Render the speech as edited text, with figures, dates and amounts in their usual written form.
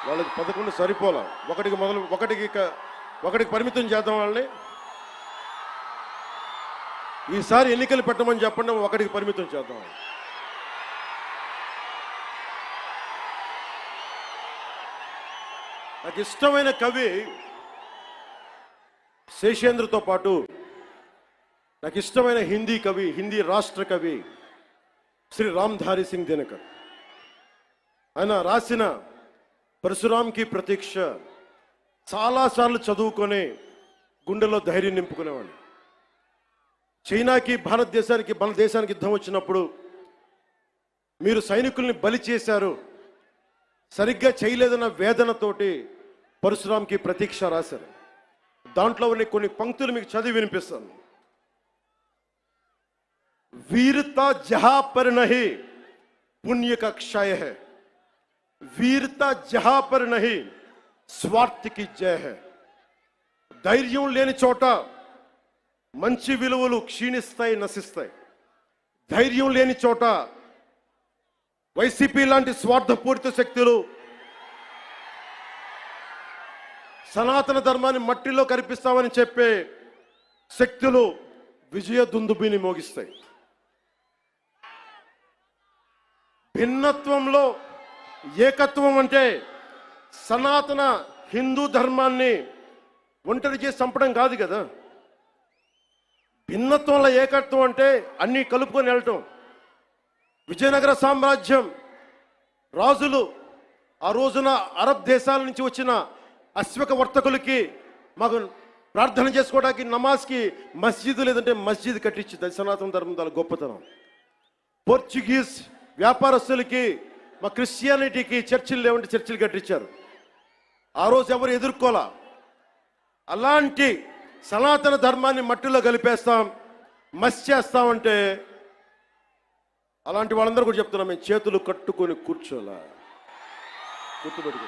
వాళ్ళకి 11 సరిపోలా. ఒకటికి పరిమితం చేద్దాం వాళ్ళని. ఈసారి ఎన్నికలు పెట్టమని చెప్పండి, ఒకటికి పరిమితం చేద్దాం. నాకు ఇష్టమైన కవి శేషేంద్రతో పాటు నాకు ఇష్టమైన హిందీ కవి, హిందీ రాష్ట్ర కవి శ్రీ రామ్ధారి సింగ్ దినకర్. ఆయన రాసిన పరశురాంకి ప్రతీక్ష చాలాసార్లు చదువుకొని గుండెలో ధైర్యం నింపుకునేవాడిని. చైనాకి మన దేశానికి యుద్ధం వచ్చినప్పుడు మీరు సైనికుల్ని బలి చేశారు, సరిగ్గా చేయలేదన్న వేదనతోటి పరశురాంకి ప్రతీక్ష రాశారు. దాంట్లో ఉన్న కొన్ని పంక్తులు మీకు చదివి వినిపిస్తాను. वीरता जहां पर नहीं पुण्य का क्षय है, वीरता जहां पर नहीं स्वार्थ की जय है. ధైర్యం లేని చోట మంచి విలువలు క్షీణిస్తాయి, నశిస్తాయి. ధైర్యం లేని చోట వైసీపీ లాంటి స్వార్థపూరిత శక్తులు సనాతన ధర్మాన్ని మట్టిలో కనిపిస్తామని చెప్పే శక్తులు విజయ దుందుబిని మోగిస్తాయి. భిన్నత్వంలో ఏకత్వం అంటే సనాతన హిందూ ధర్మాన్ని ఒంటరి చేసి చంపడం కాదు కదా. భిన్నత్వంలో ఏకత్వం అంటే అన్నీ కలుపుకొని వెళ్ళటం. విజయనగర సామ్రాజ్యం రాజులు ఆ రోజున అరబ్ దేశాల నుంచి వచ్చిన అశ్వక వర్తకులకి మాకు ప్రార్థన చేసుకోవడానికి నమాజ్కి మస్జిద్ లేదంటే మస్జిద్ కట్టించింది. అది సనాతన ధర్మం దాని గొప్పతనం. పోర్చుగీస్ వ్యాపారస్తులకి మా క్రిస్టియానిటీకి చర్చిలు లేవంటే చర్చిలు కట్టించారు. ఆ రోజు ఎవరు ఎదుర్కోలా. అలాంటి సనాతన ధర్మాన్ని మట్టిలో కలిపేస్తాం, మస్ చేస్తామంటే అలాంటి వాళ్ళందరూ కూడా చెప్తున్నాం, మేము చేతులు కట్టుకొని కూర్చోలా. గుర్తుపెట్టుకో.